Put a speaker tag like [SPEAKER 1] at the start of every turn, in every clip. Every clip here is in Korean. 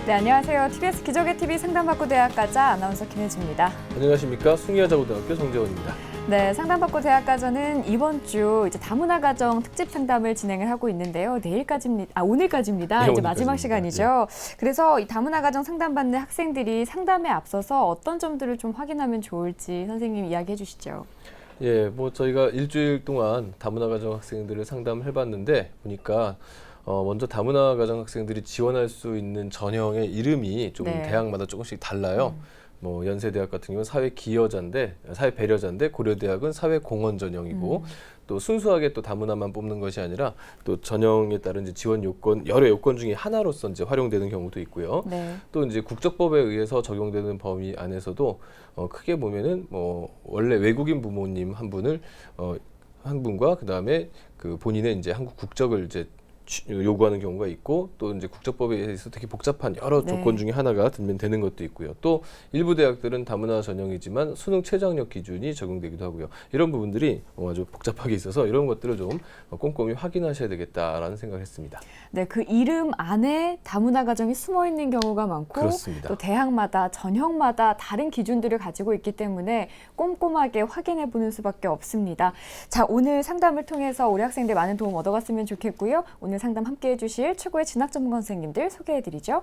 [SPEAKER 1] 네, 안녕하세요. TBS 기적의 TV 상담받고 대학가자 아나운서 김혜지입니다.
[SPEAKER 2] 안녕하십니까. 숭리여자고등학교 정재원입니다.
[SPEAKER 1] 네, 상담받고 대학가자는 이번 주 이제 다문화 가정 특집 상담을 진행을 하고 있는데요. 내일까지입니다. 오늘까지입니다.
[SPEAKER 2] 네,
[SPEAKER 1] 이제 마지막 시간이죠. 네. 그래서 이 다문화 가정 상담받는 학생들이 상담에 앞서서 어떤 점들을 좀 확인하면 좋을지 선생님 이야기해 주시죠.
[SPEAKER 2] 예, 저희가 일주일 동안 다문화 가정 학생들을 상담을 해봤는데 보니까 먼저 다문화 가정 학생들이 지원할 수 있는 전형의 이름이 좀
[SPEAKER 1] 네.
[SPEAKER 2] 대학마다 조금씩 달라요. 연세대학 같은 경우는 사회배려자인데 고려대학은 사회공헌 전형이고 또 순수하게 또 다문화만 뽑는 것이 아니라 또 전형에 따른 이제 지원 요건 여러 요건 중에 하나로서 이제 활용되는 경우도 있고요.
[SPEAKER 1] 네.
[SPEAKER 2] 또 이제 국적법에 의해서 적용되는 범위 안에서도 크게 보면은 원래 외국인 부모님 한 분과 그다음에 그 본인의 이제 한국 국적을 이제 요구하는 경우가 있고 또 이제 국적법에 의해서 되게 복잡한 여러
[SPEAKER 1] 네.
[SPEAKER 2] 조건 중에 하나가 들면 되는 것도 있고요. 또 일부 대학들은 다문화 전형이지만 수능 최저학력 기준이 적용되기도 하고요. 이런 부분들이 아주 복잡하게 있어서 이런 것들을 좀 꼼꼼히 확인하셔야 되겠다라는 생각을 했습니다.
[SPEAKER 1] 네, 그 이름 안에 다문화 가정이 숨어 있는 경우가 많고
[SPEAKER 2] 그렇습니다.
[SPEAKER 1] 또 대학마다 전형마다 다른 기준들을 가지고 있기 때문에 꼼꼼하게 확인해 보는 수밖에 없습니다. 자, 오늘 상담을 통해서 우리 학생들 많은 도움 얻어갔으면 좋겠고요. 오늘 상담 함께해 주실 최고의 진학 전문가 선생님들 소개해 드리죠.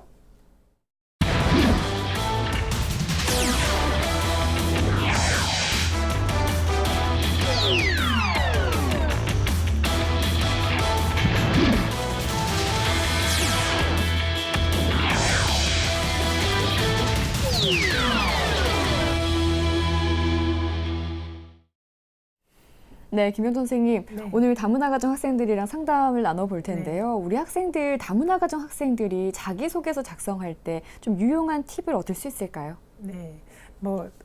[SPEAKER 1] 네, 김영 선생님,
[SPEAKER 3] 네.
[SPEAKER 1] 오늘 다문화 가정 학생들이랑 상담을 나눠볼 텐데요.
[SPEAKER 3] 네.
[SPEAKER 1] 우리 학생들, 다문화 가정 학생들이 자기소개서 작성할 때 좀 유용한 팁을 얻을 수 있을까요?
[SPEAKER 3] 네.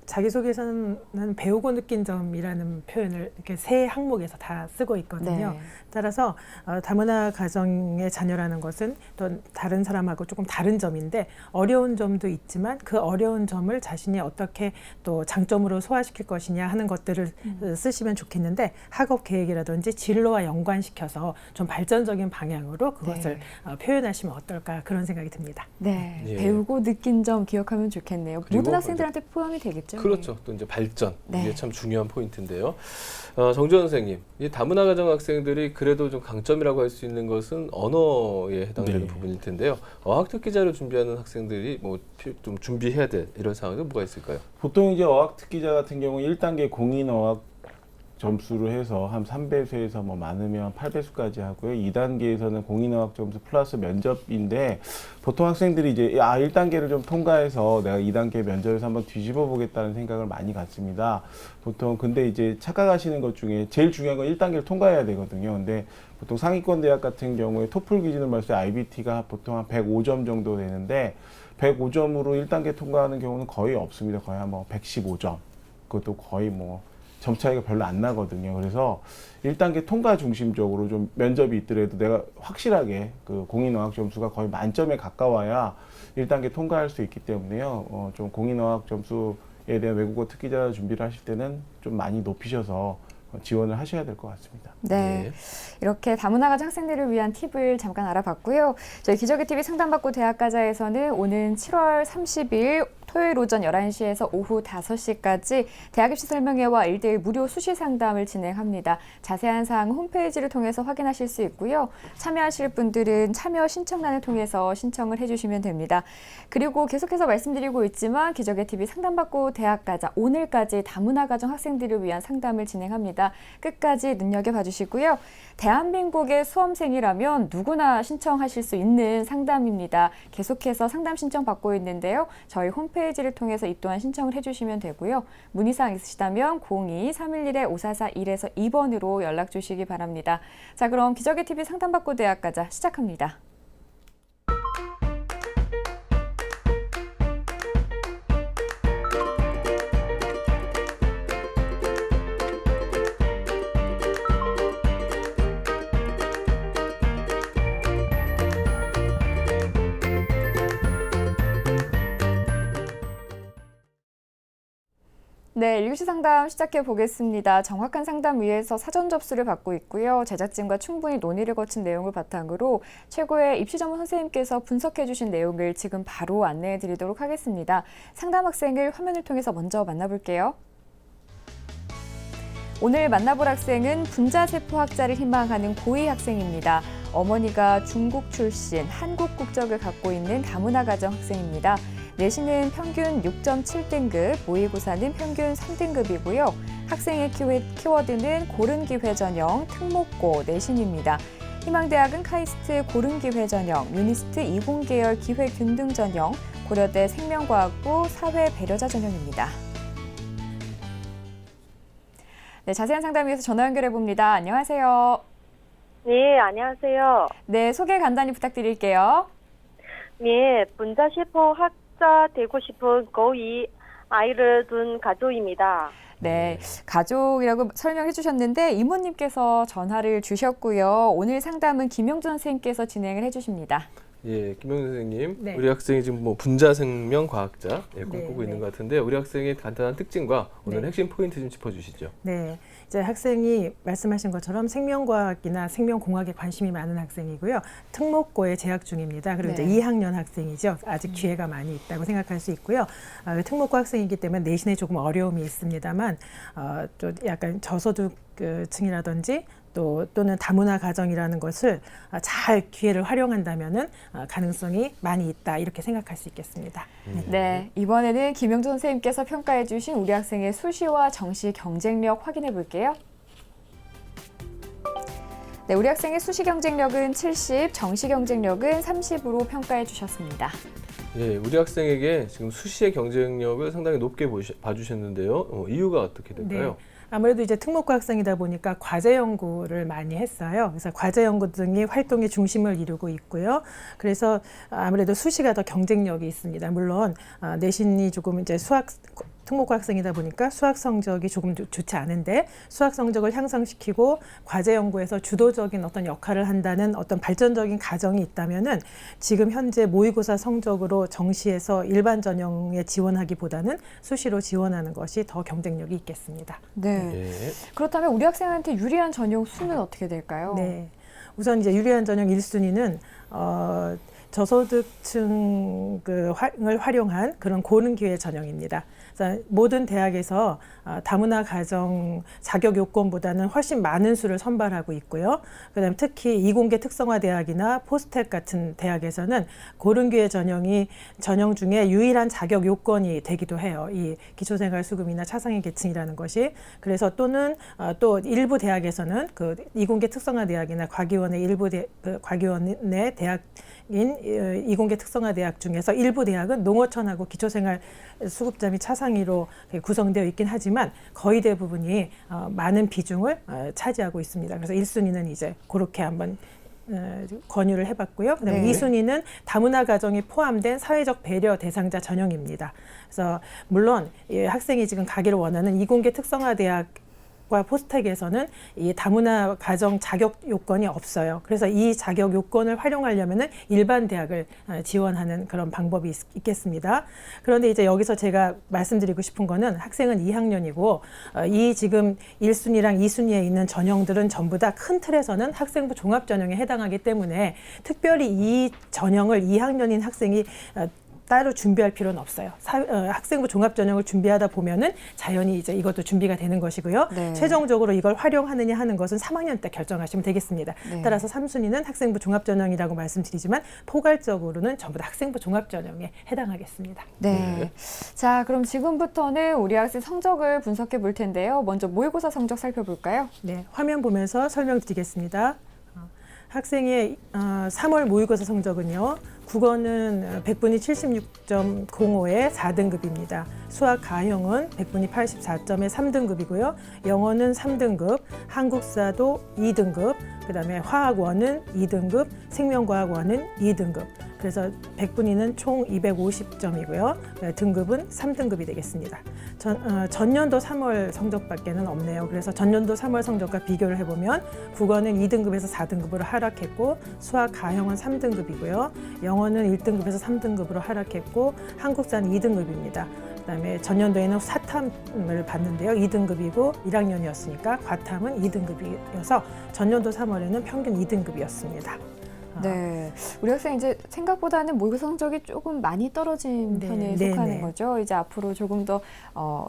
[SPEAKER 3] 자기소개서는 배우고 느낀 점이라는 표현을 이렇게 세 항목에서 다 쓰고 있거든요.
[SPEAKER 1] 네.
[SPEAKER 3] 따라서 다문화 가정의 자녀라는 것은 또 다른 사람하고 조금 다른 점인데 어려운 점도 있지만 그 어려운 점을 자신이 어떻게 또 장점으로 소화시킬 것이냐 하는 것들을 쓰시면 좋겠는데 학업 계획이라든지 진로와 연관시켜서 좀 발전적인 방향으로 그것을 표현하시면 어떨까 그런 생각이 듭니다.
[SPEAKER 1] 네,
[SPEAKER 2] 예.
[SPEAKER 1] 배우고 느낀 점 기억하면 좋겠네요. 모든 학생들한테 포함이 되겠죠?
[SPEAKER 2] 그렇죠. 또 이제 발전
[SPEAKER 1] 네.
[SPEAKER 2] 이게 참 중요한 포인트인데요. 정재원 선생님, 이 다문화 가정 학생들이 그래도 좀 강점이라고 할 수 있는 것은 언어에 해당되는 부분일 텐데요. 어학 특기자를 준비하는 학생들이 좀 준비해야 될 이런 상황은 뭐가 있을까요?
[SPEAKER 4] 보통 이제 어학 특기자 같은 경우 1단계 공인 어학 점수로 해서 한 3배수에서 많으면 8배수까지 하고요. 2단계에서는 공인어학 점수 플러스 면접인데 보통 학생들이 이제 1단계를 좀 통과해서 내가 2단계 면접에서 한번 뒤집어 보겠다는 생각을 많이 갖습니다. 보통 근데 이제 착각하시는 것 중에 제일 중요한 건 1단계를 통과해야 되거든요. 근데 보통 상위권 대학 같은 경우에 토플 기준으로 봤을 때 IBT가 보통 한 105점 정도 되는데 105점으로 1단계 통과하는 경우는 거의 없습니다. 거의 한 115점. 그것도 거의 점 차이가 별로 안 나거든요. 그래서 1단계 통과 중심적으로 좀 면접이 있더라도 내가 확실하게 그 공인어학 점수가 거의 만점에 가까워야 1단계 통과할 수 있기 때문에요. 좀 공인어학 점수에 대한 외국어 특기자 준비를 하실 때는 좀 많이 높이셔서 지원을 하셔야 될 것 같습니다.
[SPEAKER 1] 네,
[SPEAKER 2] 네.
[SPEAKER 1] 이렇게 다문화 가정 학생들을 위한 팁을 잠깐 알아봤고요. 저희 기적의 TV 상담받고 대학가자에서는 오는 7월 30일 토요일 오전 11시에서 오후 5시까지 대학 입시 설명회와 1대1 무료 수시 상담을 진행합니다. 자세한 사항은 홈페이지를 통해서 확인하실 수 있고요. 참여하실 분들은 참여 신청란을 통해서 신청을 해주시면 됩니다. 그리고 계속해서 말씀드리고 있지만 기적의 TV 상담받고 대학가자 오늘까지 다문화 가정 학생들을 위한 상담을 진행합니다. 끝까지 눈여겨봐 주시고요. 대한민국의 수험생이라면 누구나 신청하실 수 있는 상담입니다. 계속해서 상담 신청 받고 있는데요. 저희 홈페이지를 통해서 이 또한 신청을 해주시면 되고요. 문의사항 있으시다면 02-311-5441에서 2번으로 연락 주시기 바랍니다. 자, 그럼 기적의 TV 상담받고 대학가자 시작합니다. 네, 1교시 상담 시작해 보겠습니다. 정확한 상담 위해서 사전 접수를 받고 있고요. 제작진과 충분히 논의를 거친 내용을 바탕으로 최고의 입시 전문 선생님께서 분석해 주신 내용을 지금 바로 안내해 드리도록 하겠습니다. 상담 학생을 화면을 통해서 먼저 만나볼게요. 오늘 만나볼 학생은 분자세포학자를 희망하는 고2 학생입니다. 어머니가 중국 출신, 한국 국적을 갖고 있는 다문화 가정 학생입니다. 내신은 평균 6.7등급, 모의고사는 평균 3등급이고요. 학생의 키워드는 고른기회 전형, 특목고, 내신입니다. 희망대학은 카이스트 고른기회 전형, 유니스트 이공계열 기회균등 전형, 고려대 생명과학부 사회배려자 전형입니다. 네, 자세한 상담 위해서 전화 연결해 봅니다. 안녕하세요.
[SPEAKER 5] 네, 안녕하세요.
[SPEAKER 1] 네, 소개 간단히 부탁드릴게요.
[SPEAKER 5] 네, 분자세포 학자 되고 싶은 고2 아이를 둔 가족입니다.
[SPEAKER 1] 네, 가족이라고 설명해 주셨는데 이모님께서 전화를 주셨고요. 오늘 상담은 김용준 선생님께서 진행을 해 주십니다.
[SPEAKER 2] 예, 김영준 선생님,
[SPEAKER 3] 네.
[SPEAKER 2] 우리 학생이 지금 뭐 분자생명 과학자 꿈꾸고
[SPEAKER 3] 네,
[SPEAKER 2] 있는
[SPEAKER 3] 네.
[SPEAKER 2] 것 같은데 우리 학생의 간단한 특징과 오늘
[SPEAKER 3] 네.
[SPEAKER 2] 핵심 포인트 좀 짚어주시죠.
[SPEAKER 3] 네, 이제 학생이 말씀하신 것처럼 생명과학이나 생명공학에 관심이 많은 학생이고요. 특목고에 재학 중입니다. 그리고
[SPEAKER 1] 네.
[SPEAKER 3] 이제 2학년 학생이죠. 아직 기회가 많이 있다고 생각할 수 있고요. 특목고 학생이기 때문에 내신에 조금 어려움이 있습니다만 또 약간 저소득층이라든지 또는 다문화 가정이라는 것을 잘 기회를 활용한다면은 가능성이 많이 있다 이렇게 생각할 수 있겠습니다.
[SPEAKER 1] 네, 이번에는 김용준 선생님께서 평가해 주신 우리 학생의 수시와 정시 경쟁력 확인해 볼게요. 네, 우리 학생의 수시 경쟁력은 70, 정시 경쟁력은 30으로 평가해 주셨습니다.
[SPEAKER 2] 예, 우리 학생에게 지금 수시의 경쟁력을 상당히 높게 봐주셨는데요. 이유가 어떻게 될까요?
[SPEAKER 3] 네. 아무래도 이제 특목고 학생이다 보니까 과제 연구를 많이 했어요. 그래서 과제 연구 등이 활동의 중심을 이루고 있고요. 그래서 아무래도 수시가 더 경쟁력이 있습니다. 물론 내신이 조금 이제 특목고 학생이다 보니까 수학 성적이 조금 좋지 않은데 수학 성적을 향상시키고 과제 연구에서 주도적인 어떤 역할을 한다는 어떤 발전적인 가정이 있다면은 지금 현재 모의고사 성적으로 정시에서 일반 전형에 지원하기보다는 수시로 지원하는 것이 더 경쟁력이 있겠습니다.
[SPEAKER 1] 네.
[SPEAKER 2] 예.
[SPEAKER 1] 그렇다면 우리 학생한테 유리한 전형 수는 어떻게 될까요?
[SPEAKER 3] 네. 우선 이제 유리한 전형 1순위는 저소득층을 활용한 그런 고른기회 전형입니다. 그래서 모든 대학에서 다문화 가정 자격 요건보다는 훨씬 많은 수를 선발하고 있고요. 그다음에 특히 이공계 특성화 대학이나 포스텍 같은 대학에서는 고른기회 전형 중에 유일한 자격 요건이 되기도 해요. 이 기초생활수급이나 차상위 계층이라는 것이. 그래서 또는 또 일부 대학에서는 그 이공계 특성화 대학이나 과기원의 과기원의 대학 이공계 특성화 대학 중에서 일부 대학은 농어촌하고 기초생활 수급자 및 차상위로 구성되어 있긴 하지만 거의 대부분이 많은 비중을 차지하고 있습니다. 그래서 1순위는 이제 그렇게 한번 권유를 해봤고요. 그다음에
[SPEAKER 1] 네.
[SPEAKER 3] 2순위는 다문화 가정이 포함된 사회적 배려 대상자 전형입니다. 그래서 물론 학생이 지금 가기를 원하는 이공계 특성화 대학 과 포스텍에서는 이 다문화 가정 자격 요건이 없어요. 그래서 이 자격 요건을 활용하려면은 일반 대학을 지원하는 그런 방법이 있겠습니다. 그런데 이제 여기서 제가 말씀드리고 싶은 거는 학생은 2학년이고 이 지금 1순위랑 2순위에 있는 전형들은 전부 다 큰 틀에서는 학생부 종합 전형에 해당하기 때문에 특별히 이 전형을 2학년인 학생이 따로 준비할 필요는 없어요. 학생부 종합 전형을 준비하다 보면은 자연히 이제 이것도 준비가 되는 것이고요.
[SPEAKER 1] 네.
[SPEAKER 3] 최종적으로 이걸 활용하느냐 하는 것은 3학년 때 결정하시면 되겠습니다.
[SPEAKER 1] 네.
[SPEAKER 3] 따라서 3순위는 학생부 종합 전형이라고 말씀드리지만 포괄적으로는 전부 다 학생부 종합 전형에 해당하겠습니다.
[SPEAKER 1] 네. 자, 그럼 지금부터는 우리 학생 성적을 분석해 볼 텐데요. 먼저 모의고사 성적 살펴볼까요?
[SPEAKER 3] 네, 화면 보면서 설명드리겠습니다. 학생의 3월 모의고사 성적은요. 국어는 100분이 76.05의 4등급입니다. 수학 가형은 100분이 84점의 3등급이고요. 영어는 3등급, 한국사도 2등급, 그다음에 화학원은 2등급, 생명과학원은 2등급. 그래서 100분위는 총 250점이고요. 등급은 3등급이 되겠습니다. 전년도 3월 성적밖에는 없네요. 그래서 전년도 3월 성적과 비교를 해보면 국어는 2등급에서 4등급으로 하락했고 수학 가형은 3등급이고요. 영어는 1등급에서 3등급으로 하락했고 한국사는 2등급입니다. 그다음에 전년도에는 사탐을 받는데요. 2등급이고 1학년이었으니까 과탐은 2등급이어서 전년도 3월에는 평균 2등급이었습니다.
[SPEAKER 1] 네, 우리 학생 이제 생각보다는 모의고사 성적이 조금 많이 떨어진
[SPEAKER 3] 네,
[SPEAKER 1] 편에
[SPEAKER 3] 네,
[SPEAKER 1] 속하는
[SPEAKER 3] 네.
[SPEAKER 1] 거죠. 이제 앞으로 조금 더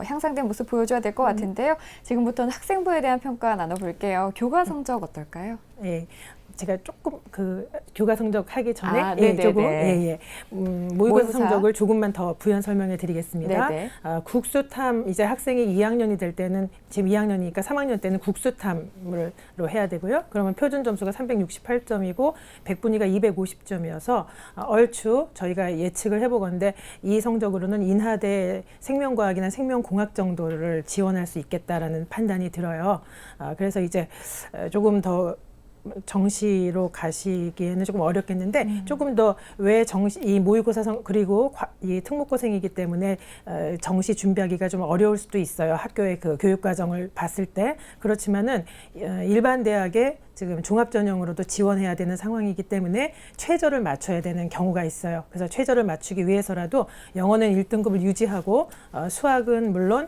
[SPEAKER 1] 향상된 모습 보여줘야 될 것 같은데요. 지금부터는 학생부에 대한 평가 나눠볼게요. 교과 성적 어떨까요?
[SPEAKER 3] 예. 제가 조금 그 교과 성적 하기 전에
[SPEAKER 1] 아, 네네네.
[SPEAKER 3] 조금 모의고사
[SPEAKER 1] 모의고사.
[SPEAKER 3] 성적을 조금만 더 부연 설명해 드리겠습니다.
[SPEAKER 1] 네네.
[SPEAKER 3] 국수탐 이제 학생이 2학년이 될 때는 지금 2학년이니까 3학년 때는 국수탐으로 해야 되고요. 그러면 표준 점수가 368점이고 100분위가 250점이어서 얼추 저희가 예측을 해보건데 이 성적으로는 인하대 생명과학이나 생명공학 정도를 지원할 수 있겠다라는 판단이 들어요. 그래서 이제 조금 더 정시로 가시기에는 조금 어렵겠는데 조금 더 왜 이 모의고사 그리고 이 특목고생이기 때문에 정시 준비하기가 좀 어려울 수도 있어요. 학교의 그 교육 과정을 봤을 때. 그렇지만은 일반 대학에 지금 종합전형으로도 지원해야 되는 상황이기 때문에 최저를 맞춰야 되는 경우가 있어요. 그래서 최저를 맞추기 위해서라도 영어는 1등급을 유지하고 수학은 물론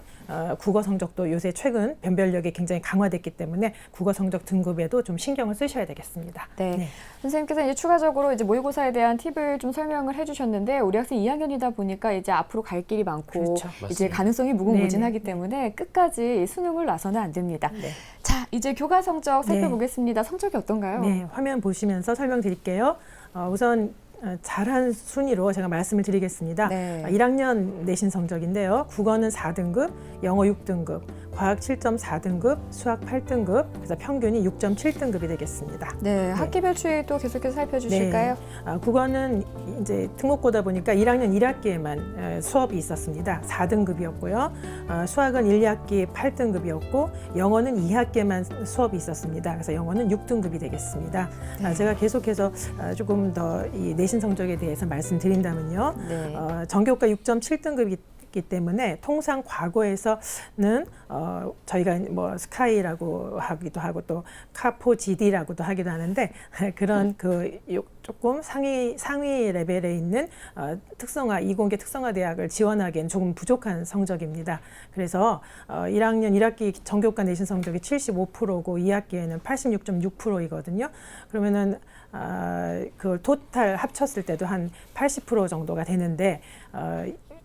[SPEAKER 3] 국어 성적도 요새 최근 변별력이 굉장히 강화됐기 때문에 국어 성적 등급에도 좀 신경을 쓰셔야 되겠습니다.
[SPEAKER 1] 네. 선생님께서 이제 추가적으로 이제 모의고사에 대한 팁을 좀 설명을 해주셨는데 우리 학생 2학년이다 보니까 이제 앞으로 갈 길이 많고
[SPEAKER 3] 그렇죠.
[SPEAKER 1] 이제
[SPEAKER 2] 맞습니다.
[SPEAKER 1] 가능성이 무궁무진하기
[SPEAKER 3] 네네.
[SPEAKER 1] 때문에 끝까지 수능을 놔서는 안 됩니다.
[SPEAKER 3] 네.
[SPEAKER 1] 자, 이제 교과 성적 살펴보겠습니다. 성적이 어떤가요?
[SPEAKER 3] 네, 화면 보시면서 설명드릴게요. 우선 잘한 순위로 제가 말씀을 드리겠습니다.
[SPEAKER 1] 네.
[SPEAKER 3] 1학년 내신 성적인데요. 국어는 4등급, 영어 6등급, 과학 7.4등급, 수학 8등급, 그래서 평균이 6.7등급이 되겠습니다.
[SPEAKER 1] 네, 학기별 추이도 계속해서 살펴주실까요?
[SPEAKER 3] 국어는 이제 특목고다 보니까 1학년 1학기에만 수업이 있었습니다. 4등급이었고요. 수학은 1학기 8등급이었고 영어는 2학기에만 수업이 있었습니다. 그래서 영어는 6등급이 되겠습니다.
[SPEAKER 1] 네.
[SPEAKER 3] 제가 계속해서 조금 더 이 내신 성적에 대해서 말씀드린다면요.
[SPEAKER 1] 네.
[SPEAKER 3] 전교과 6.7등급이 기 때문에 통상 과거에서는 저희가 뭐 스카이라고 하기도 하고 또 카포 GD라고도 하기도 하는데 그런 그 조금 상위 레벨에 있는 특성화 이공계 특성화 대학을 지원하기엔 조금 부족한 성적입니다. 그래서 1학년 1학기 전교과 내신 성적이 75%고 2학기에는 86.6%이거든요. 그러면은 그걸 토탈 합쳤을 때도 한 80% 정도가 되는데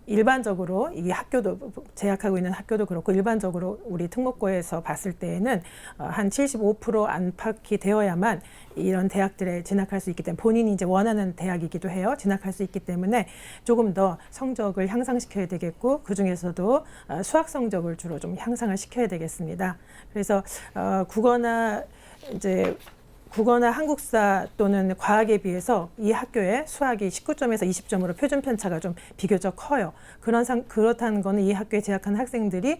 [SPEAKER 3] 일반적으로 이 학교도 재학하고 있는 학교도 그렇고 일반적으로 우리 특목고에서 봤을 때에는 한 75% 안팎이 되어야만 이런 대학들에 진학할 수 있기 때문에 본인이 이제 원하는 대학이기도 해요. 진학할 수 있기 때문에 조금 더 성적을 향상시켜야 되겠고 그 중에서도 수학 성적을 주로 좀 향상을 시켜야 되겠습니다. 그래서 국어나 한국사 또는 과학에 비해서 이 학교에 수학이 19점에서 20점으로 표준 편차가 좀 비교적 커요. 그렇다는 거는 이 학교에 재학한 학생들이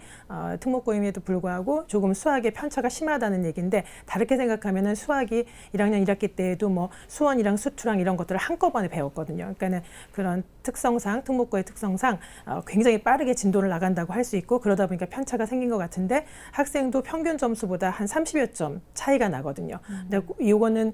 [SPEAKER 3] 특목고임에도 불구하고 조금 수학의 편차가 심하다는 얘기인데 다르게 생각하면은 수학이 1학년 1학기 때에도 뭐 수원이랑 수투랑 이런 것들을 한꺼번에 배웠거든요. 그러니까는 그런 특성상 특목고의 특성상 굉장히 빠르게 진도를 나간다고 할 수 있고 그러다 보니까 편차가 생긴 것 같은데 학생도 평균 점수보다 한 30여 점 차이가 나거든요. 근데 이거는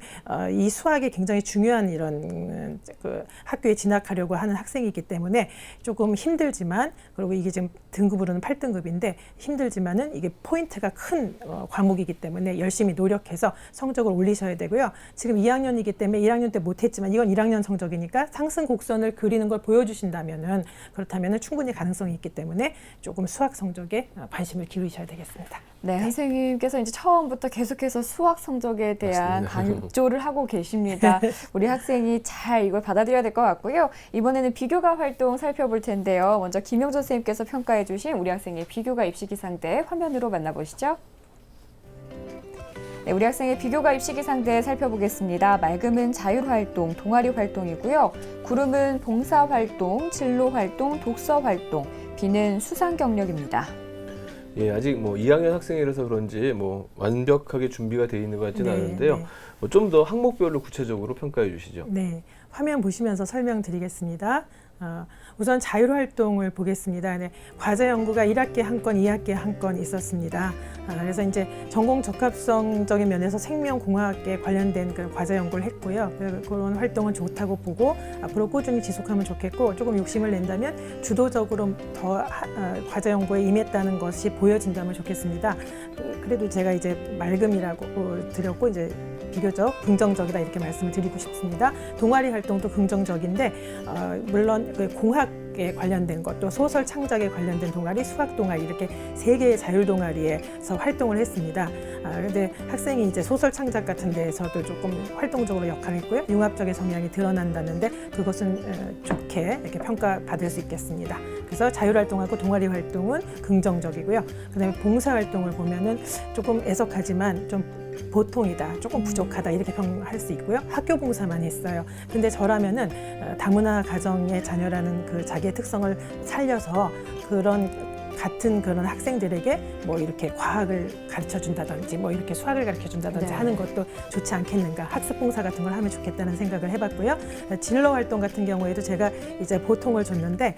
[SPEAKER 3] 이 수학이 굉장히 중요한 이런 그 학교에 진학하려고 하는 학생이기 때문에 조금 힘들지만 그리고 이게 지금 등급으로는 8등급인데 힘들지만은 이게 포인트가 큰 과목이기 때문에 열심히 노력해서 성적을 올리셔야 되고요. 지금 2학년이기 때문에 1학년 때 못했지만 이건 1학년 성적이니까 상승 곡선을 그리는 걸 보여주신다면은 그렇다면은 충분히 가능성이 있기 때문에 조금 수학 성적에 관심을 기울이셔야 되겠습니다.
[SPEAKER 1] 네, 선생님께서 이제 처음부터 계속해서 수학 성적에 대한
[SPEAKER 2] 맞습니다.
[SPEAKER 1] 강조를 하고 계십니다. 우리 학생이 잘 이걸 받아들여야 될 것 같고요. 이번에는 비교과 활동 살펴볼 텐데요. 먼저 김영전 선생님께서 평가해 주신 우리 학생의 비교과 입시기상대 화면으로 만나보시죠. 네, 우리 학생의 비교과 입시기상대 살펴보겠습니다. 맑음은 자율활동, 동아리 활동이고요. 구름은 봉사활동, 진로활동, 독서활동, 비는 수상경력입니다.
[SPEAKER 2] 예, 아직 뭐 2학년 학생이라서 그런지 뭐 완벽하게 준비가 되어 있는 것 같지는 않은데요. 좀 더 항목별로 구체적으로 평가해 주시죠.
[SPEAKER 3] 네, 화면 보시면서 설명드리겠습니다. 우선 자율활동을 보겠습니다. 네, 과제 연구가 1학기에 한 건, 2학기에 한 건 있었습니다. 그래서 이제 전공 적합성적인 면에서 생명공학에 관련된 그 과제 연구를 했고요. 그런 활동은 좋다고 보고 앞으로 꾸준히 지속하면 좋겠고, 조금 욕심을 낸다면 주도적으로 더 과제 연구에 임했다는 것이 보여진다면 좋겠습니다. 그래도 제가 이제 맑음이라고 드렸고, 이제 비교적 긍정적이다 이렇게 말씀을 드리고 싶습니다. 동아리 활동도 긍정적인데 물론 그 공학에 관련된 것, 또 소설 창작에 관련된 동아리, 수학 동아리 이렇게 3개의 자율 동아리에서 활동을 했습니다. 그런데 학생이 이제 소설 창작 같은 데에서도 조금 활동적으로 역할을 했고요. 융합적인 성향이 드러난다는데 그것은 좋게 이렇게 평가받을 수 있겠습니다. 그래서 자율 활동하고 동아리 활동은 긍정적이고요. 그다음에 봉사 활동을 보면은 조금 애석하지만 좀 보통이다, 조금 부족하다 이렇게 평할 수 있고요. 학교 봉사만 했어요. 근데 저라면은 다문화 가정의 자녀라는 그 자기의 특성을 살려서 같은 그런 학생들에게 뭐 이렇게 과학을 가르쳐 준다든지 뭐 이렇게 수학을 가르쳐 준다든지
[SPEAKER 1] 네.
[SPEAKER 3] 하는 것도 좋지 않겠는가, 학습 봉사 같은 걸 하면 좋겠다는 생각을 해봤고요. 진로 활동 같은 경우에도 제가 이제 보통을 줬는데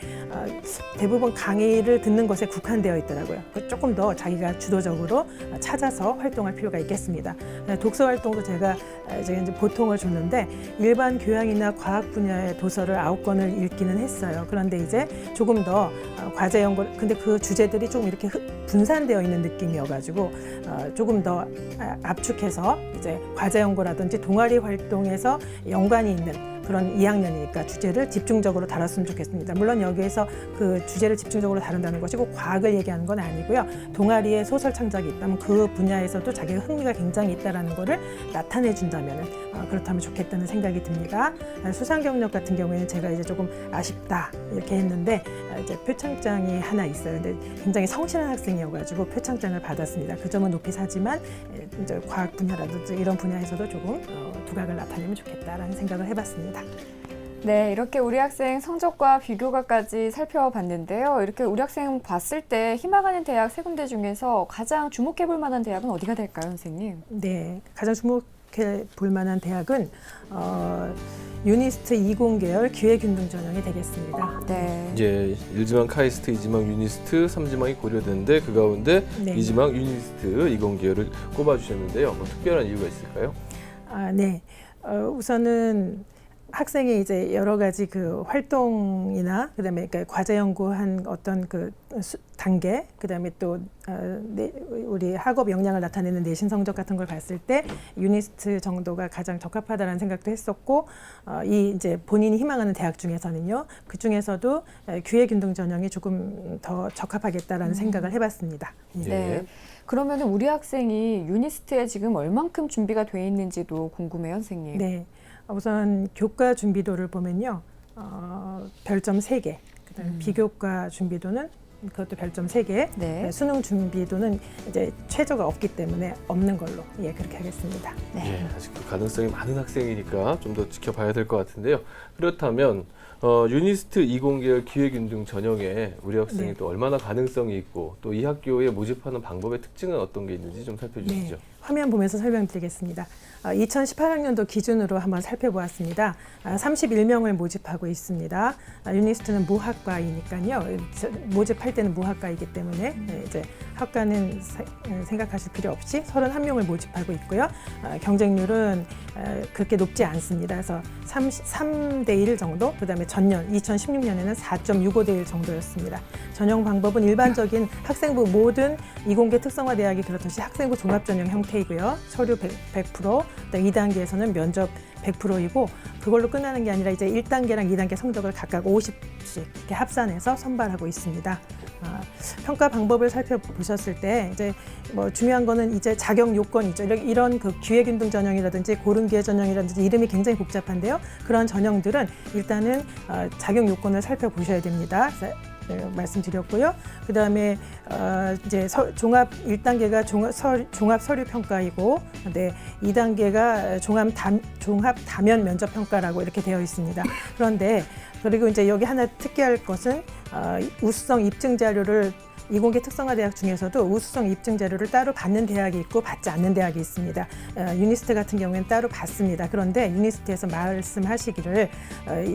[SPEAKER 3] 대부분 강의를 듣는 것에 국한되어 있더라고요. 조금 더 자기가 주도적으로 찾아서 활동할 필요가 있겠습니다. 독서 활동도 제가 이제 보통을 줬는데 일반 교양이나 과학 분야의 도서를 9권을 읽기는 했어요. 그런데 이제 조금 더 과제 연구, 근데 그 주제들이 좀 이렇게 분산되어 있는 느낌이어가지고 조금 더 압축해서 이제 과제 연구라든지 동아리 활동에서 연관이 있는 그런 2학년이니까 주제를 집중적으로 다뤘으면 좋겠습니다. 물론 여기에서 그 주제를 집중적으로 다룬다는 것이 꼭 과학을 얘기하는 건 아니고요. 동아리에 소설 창작이 있다면 그 분야에서도 자기가 흥미가 굉장히 있다는 것을 나타내 준다면 그렇다면 좋겠다는 생각이 듭니다. 수상 경력 같은 경우에는 제가 이제 조금 아쉽다 이렇게 했는데 이제 표창장이 하나 있어요. 근데 굉장히 성실한 학생이어가지고 표창장을 받았습니다. 그 점은 높이 사지만 이제 과학 분야라든지 이런 분야에서도 조금 두각을 나타내면 좋겠다라는 생각을 해봤습니다.
[SPEAKER 1] 네, 이렇게 우리 학생 성적과 비교과까지 살펴봤는데요. 이렇게 우리 학생 봤을 때 희망하는 대학 3군데 중에서 가장 주목해 볼 만한 대학은 어디가 될까요, 선생님?
[SPEAKER 3] 네, 가장 주목해 볼 만한 대학은 유니스트 20 계열 기회균등 전형이 되겠습니다.
[SPEAKER 1] 네.
[SPEAKER 2] 이제 1지망 카이스트, 2지망 유니스트, 3지망이 고려되는데 그 가운데
[SPEAKER 3] 네.
[SPEAKER 2] 2지망 유니스트 이공계열을 꼽아주셨는데요. 뭐 특별한 이유가 있을까요?
[SPEAKER 3] 네. 우선은 학생이 이제 여러 가지 그 활동이나 그다음에 그러니까 과제 연구한 어떤 그 단계, 그다음에 또 우리 학업 역량을 나타내는 내신 성적 같은 걸 봤을 때 유니스트 정도가 가장 적합하다는 생각도 했었고, 이 이제 본인이 희망하는 대학 중에서는요, 그 중에서도 기회균등 전형이 조금 더 적합하겠다라는 생각을 해봤습니다.
[SPEAKER 1] 네. 그러면 우리 학생이 유니스트에 지금 얼만큼 준비가 돼 있는지도 궁금해요, 선생님.
[SPEAKER 3] 네. 우선 교과 준비도를 보면요, 별점 3개, 그다음에 비교과 준비도는 그것도 별점 3개,
[SPEAKER 1] 네.
[SPEAKER 3] 수능 준비도는 이제 최저가 없기 때문에 없는 걸로 그렇게 하겠습니다.
[SPEAKER 1] 네.
[SPEAKER 2] 아직 그 가능성이 많은 학생이니까 좀 더 지켜봐야 될 것 같은데요. 그렇다면 유니스트 20계열 기회균등 전형에 우리 학생이
[SPEAKER 3] 네.
[SPEAKER 2] 또 얼마나 가능성이 있고 또 이 학교에 모집하는 방법의 특징은 어떤 게 있는지 좀 살펴주시죠.
[SPEAKER 3] 네. 화면 보면서 설명드리겠습니다. 2018학년도 기준으로 한번 살펴보았습니다. 31명을 모집하고 있습니다. 유니스트는 무학과이니까요. 모집할 때는 무학과이기 때문에 이제 학과는 생각하실 필요 없이 31명을 모집하고 있고요. 경쟁률은 그렇게 높지 않습니다. 그래서 3대 1 정도, 그다음에 전년 2016년에는 4.65대 1 정도였습니다. 전형 방법은 일반적인 학생부 모든 이공계 특성화 대학이 그렇듯이 학생부 종합전형 형태이고요. 서류 100%, 2단계에서는 면접 100%이고 그걸로 끝나는 게 아니라 이제 1단계랑 2단계 성적을 각각 50씩 이렇게 합산해서 선발하고 있습니다. 평가 방법을 살펴보셨을 때 이제 뭐 중요한 거는 이제 자격 요건이죠. 이런 그 기회균등 전형이라든지 고른기회 전형이라든지 이름이 굉장히 복잡한데요. 그런 전형들은 일단은 자격 요건을 살펴보셔야 됩니다. 말씀드렸고요. 그 다음에 이제 종합 1단계가 종합 서류 평가이고, 네, 2단계가 종합 다면 면접 평가라고 이렇게 되어 있습니다. 그런데 그리고 이제 여기 하나 특이할 것은 우수성 입증 자료를 이공계 특성화 대학 중에서도 우수성 입증 자료를 따로 받는 대학이 있고 받지 않는 대학이 있습니다. 유니스트 같은 경우에는 따로 받습니다. 그런데 유니스트에서 말씀하시기를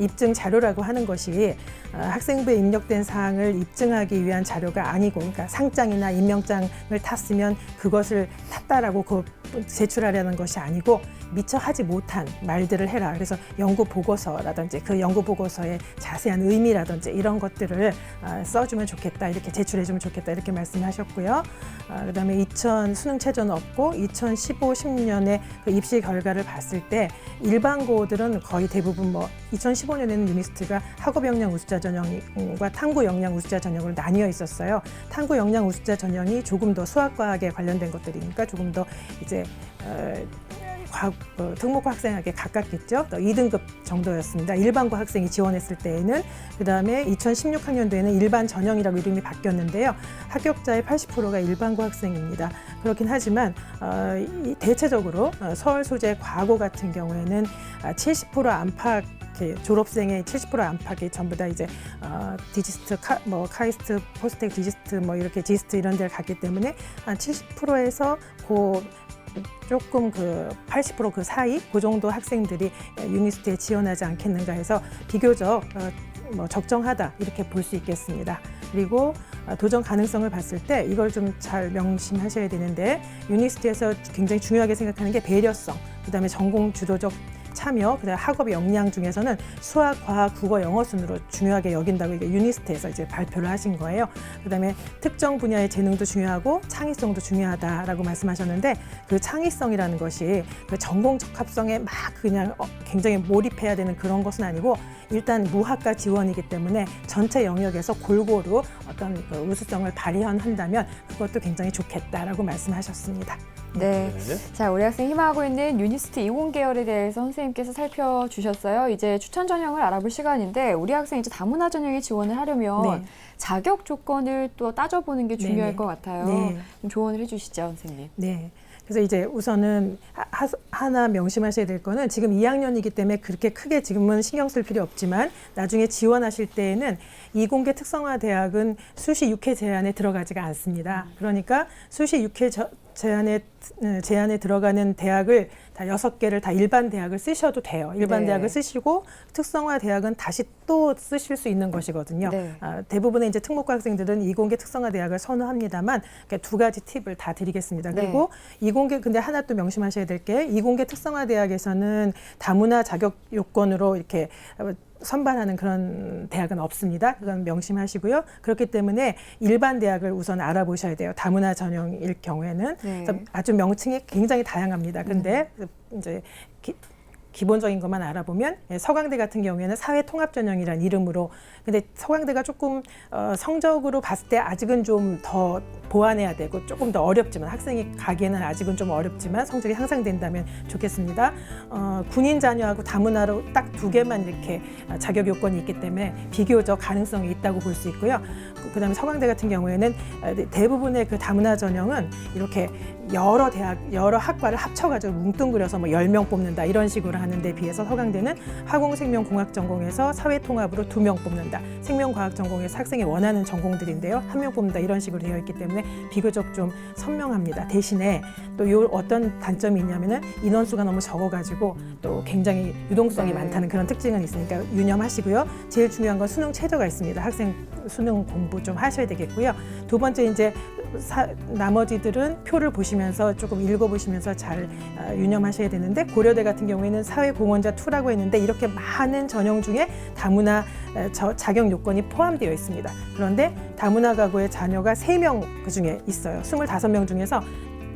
[SPEAKER 3] 입증 자료라고 하는 것이 학생부에 입력된 사항을 입증하기 위한 자료가 아니고, 그러니까 상장이나 임명장을 탔으면 그것을 탔다라고 제출하려는 것이 아니고 미처 하지 못한 말들을 해라. 그래서 연구 보고서라든지 그 연구 보고서의 자세한 의미라든지 이런 것들을 써주면 좋겠다, 이렇게 제출해주면 좋겠다, 이렇게 말씀하셨고요. 그다음에 수능 최저는 없고 2015, 16년에 그 입시 결과를 봤을 때 일반고들은 거의 대부분 2015년에는 유니스트가 학업 역량 우수자 전형과 탐구 역량 우수자 전형으로 나뉘어 있었어요. 탐구 역량 우수자 전형이 조금 더 수학과학에 관련된 것들이니까 조금 더 이제 특목고 학생에게 가깝겠죠. 2등급 정도였습니다. 일반고 학생이 지원했을 때에는. 그다음에 2016학년도에는 일반 전형이라고 이름이 바뀌었는데요. 합격자의 80%가 일반고 학생입니다. 그렇긴 하지만 대체적으로 서울 소재 과고 같은 경우에는 70% 안팎, 졸업생의 70% 안팎이 전부 다 이제 디지스트, 카이스트, 포스텍, 디지스트, 이렇게 지스트 이런 데를 갔기 때문에 한 70%에서 조금 80% 그 사이 그 정도 학생들이 유니스트에 지원하지 않겠는가 해서 비교적 적정하다, 이렇게 볼 수 있겠습니다. 그리고 도전 가능성을 봤을 때 이걸 좀 잘 명심하셔야 되는데, 유니스트에서 굉장히 중요하게 생각하는 게 배려성, 그다음에 전공 주도적 참여, 그다음에 학업 역량 중에서는 수학, 과학, 국어, 영어 순으로 중요하게 여긴다고 이게 유니스트에서 이제 발표를 하신 거예요. 그다음에 특정 분야의 재능도 중요하고 창의성도 중요하다라고 말씀하셨는데, 그 창의성이라는 것이 그 전공 적합성에 막 그냥 굉장히 몰입해야 되는 그런 것은 아니고, 일단 무학과 지원이기 때문에 전체 영역에서 골고루 어떤 우수성을 발휘한다면 그것도 굉장히 좋겠다라고 말씀하셨습니다.
[SPEAKER 1] 네. 자, 우리 학생 희망하고 있는 유니스트 이공 계열에 대해서 선생님께서 살펴주셨어요. 이제 추천 전형을 알아볼 시간인데, 우리 학생 이제 다문화 전형에 지원을 하려면
[SPEAKER 3] 네.
[SPEAKER 1] 자격 조건을 또 따져보는 게 중요할
[SPEAKER 3] 네네.
[SPEAKER 1] 것 같아요.
[SPEAKER 3] 네.
[SPEAKER 1] 좀 조언을 해주시죠, 선생님.
[SPEAKER 3] 네. 그래서 이제 우선은 하나 명심하셔야 될 거는, 지금 2학년이기 때문에 그렇게 크게 지금은 신경 쓸 필요 없지만 나중에 지원하실 때에는 이공계 특성화 대학은 수시 6회 제한에 들어가지가 않습니다. 그러니까 수시 6회 제한에 들어가는 대학을 다 6개를 다 일반 대학을 쓰셔도 돼요. 일반
[SPEAKER 1] 네.
[SPEAKER 3] 대학을 쓰시고 특성화 대학은 다시 또 쓰실 수 있는 것이거든요.
[SPEAKER 1] 네.
[SPEAKER 3] 대부분의 이제 특목고 학생들은 이공계 특성화 대학을 선호합니다만, 두 가지 팁을 다 드리겠습니다.
[SPEAKER 1] 네.
[SPEAKER 3] 그리고 이공계, 근데 하나 또 명심하셔야 될 게, 이공계 특성화 대학에서는 다문화 자격 요건으로 이렇게 선발하는 그런 대학은 없습니다. 그건 명심하시고요. 그렇기 때문에 일반 대학을 우선 알아보셔야 돼요. 다문화 전형일 경우에는.
[SPEAKER 1] 네.
[SPEAKER 3] 그래서 아주 명칭이 굉장히 다양합니다. 근데 이제 기본적인 것만 알아보면, 서강대 같은 경우에는 사회통합전형이라는 이름으로, 근데 서강대가 조금 성적으로 봤을 때 아직은 좀 더 보완해야 되고 조금 더 어렵지만, 학생이 가기에는 아직은 좀 어렵지만 성적이 향상된다면 좋겠습니다. 군인 자녀하고 다문화로 딱 2개만 이렇게 자격 요건이 있기 때문에 비교적 가능성이 있다고 볼 수 있고요. 그다음에 서강대 같은 경우에는 대부분의 그 다문화 전형은 이렇게 여러 학과를 합쳐가지고 뭉뚱그려서 10명 뽑는다, 이런 식으로 하는 데 비해서 서강대는 화공생명공학 전공에서 사회통합으로 2명 뽑는다, 생명과학 전공에서 학생이 원하는 전공들인데요, 1명 뽑는다, 이런 식으로 되어 있기 때문에 비교적 좀 선명합니다. 대신에 또 어떤 단점이 있냐면은 인원수가 너무 적어가지고 또 굉장히 유동성이 많다는 그런 특징은 있으니까 유념하시고요. 제일 중요한 건 수능 최저가 있습니다. 학생 수능 공부 좀 하셔야 되겠고요. 두 번째, 이제 나머지들은 표를 보시면서 조금 읽어보시면서 잘 유념하셔야 되는데, 고려대 같은 경우에는 사회공헌자 2라고 했는데 이렇게 많은 전형 중에 다문화 자격 요건이 포함되어 있습니다. 그런데 다문화 가구의 자녀가 3명 그중에 있어요. 25명 중에서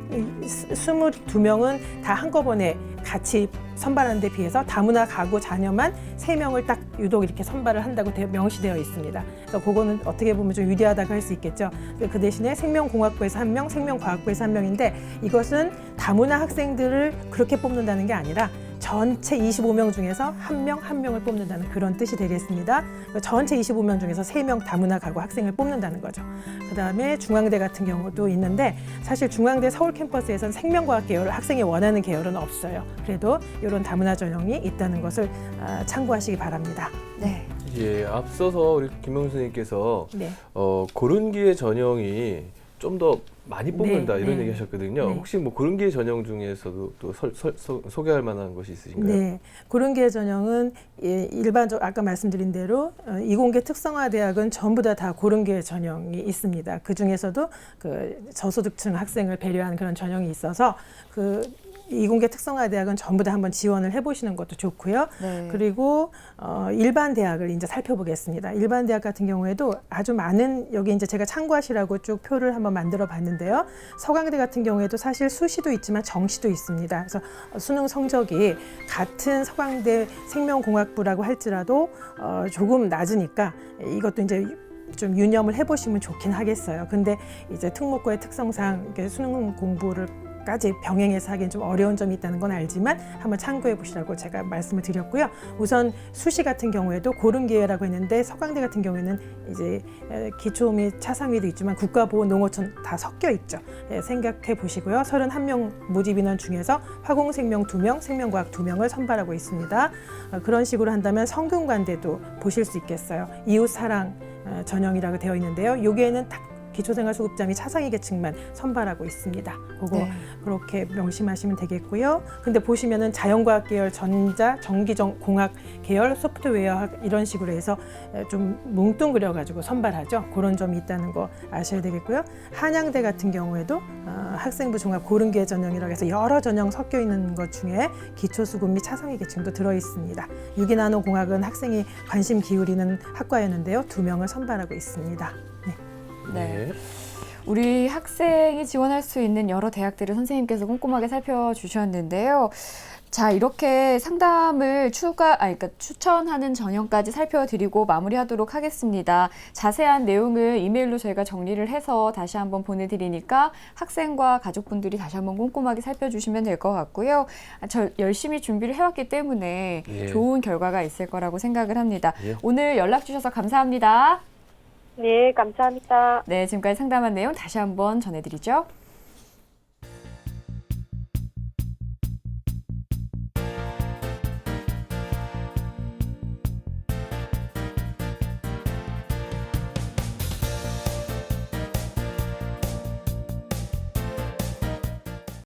[SPEAKER 3] 22명은 다 한꺼번에 같이 선발하는 데 비해서 다문화 가구 자녀만 3명을 딱 유독 이렇게 선발을 한다고 명시되어 있습니다. 그래서 그거는 어떻게 보면 좀 유리하다고 할 수 있겠죠. 그 대신에 생명공학부에서 1명, 생명과학부에서 1명인데, 이것은 다문화 학생들을 그렇게 뽑는다는 게 아니라 전체 25명 중에서 한 명을 뽑는다는 그런 뜻이 되겠습니다. 전체 25명 중에서 3명 다문화 가구 학생을 뽑는다는 거죠. 그다음에 중앙대 같은 경우도 있는데, 사실 중앙대 서울 캠퍼스에서는 생명과학 계열을 학생이 원하는 계열은 없어요. 그래도 이런 다문화 전형이 있다는 것을 참고하시기 바랍니다.
[SPEAKER 1] 네.
[SPEAKER 2] 예, 앞서서 우리 김명수 선생님께서
[SPEAKER 3] 네.
[SPEAKER 2] 고른기의 전형이 좀 더 많이 뽑는다
[SPEAKER 3] 네,
[SPEAKER 2] 이런
[SPEAKER 3] 네.
[SPEAKER 2] 얘기 하셨거든요.
[SPEAKER 3] 네.
[SPEAKER 2] 혹시 뭐 고른기의 전형 중에서도 또 소개할 만한 것이 있으신가요?
[SPEAKER 3] 네, 고른기의 전형은 일반적 아까 말씀드린 대로 이공계 특성화 대학은 전부 다 고른기의 전형이 있습니다. 그 중에서도 그 저소득층 학생을 배려한 그런 전형이 있어서 그 이공계 특성화 대학은 전부 다 한번 지원을 해보시는 것도 좋고요.
[SPEAKER 1] 네.
[SPEAKER 3] 그리고 일반 대학을 이제 살펴보겠습니다. 일반 대학 같은 경우에도 아주 많은 여기 이제 제가 참고하시라고 쭉 표를 한번 만들어 봤는데요. 서강대 같은 경우에도 사실 수시도 있지만 정시도 있습니다. 그래서 수능 성적이 같은 서강대 생명공학부라고 할지라도 조금 낮으니까 이것도 이제 좀 유념을 해보시면 좋긴 하겠어요. 근데 이제 특목고의 특성상 이렇게 수능 공부를 까지 병행해서 하기엔 좀 어려운 점이 있다는 건 알지만 한번 참고해 보시라고 제가 말씀을 드렸고요. 우선 수시 같은 경우에도 고른기회라고 했는데 서강대 같은 경우에는 이제 기초 및 차상위도 있지만 국가보훈 농어촌 다 섞여 있죠. 생각해 보시고요. 31명 모집 인원 중에서 화공생명 2명, 생명과학 2명을 선발하고 있습니다. 그런 식으로 한다면 성균관대도 보실 수 있겠어요. 이웃사랑 전형이라고 되어 있는데요. 여기에는 딱 기초생활수급자 및 차상위 계층만 선발하고 있습니다. 그거
[SPEAKER 1] 네.
[SPEAKER 3] 그렇게 명심하시면 되겠고요. 근데 보시면은 자연과학 계열, 전자, 전기공학 계열, 소프트웨어 이런 식으로 해서 좀 뭉뚱그려가지고 선발하죠. 그런 점이 있다는 거 아셔야 되겠고요. 한양대 같은 경우에도 학생부 종합 고른기회 전형이라고 해서 여러 전형 섞여 있는 것 중에 기초수급 및 차상위 계층도 들어 있습니다. 유기나노공학은 학생이 관심 기울이는 학과였는데요. 2명을 선발하고 있습니다. 네.
[SPEAKER 1] 네. 우리 학생이 지원할 수 있는 여러 대학들을 선생님께서 꼼꼼하게 살펴주셨는데요. 자, 이렇게 상담을 그러니까 추천하는 전형까지 살펴드리고 마무리하도록 하겠습니다. 자세한 내용을 이메일로 저희가 정리를 해서 다시 한번 보내드리니까 학생과 가족분들이 다시 한번 꼼꼼하게 살펴주시면 될 것 같고요. 저 열심히 준비를 해왔기 때문에
[SPEAKER 2] 예.
[SPEAKER 1] 좋은 결과가 있을 거라고 생각을 합니다.
[SPEAKER 2] 예.
[SPEAKER 1] 오늘 연락 주셔서 감사합니다.
[SPEAKER 5] 네, 감사합니다.
[SPEAKER 1] 네, 지금까지 상담한 내용 다시 한번 전해드리죠.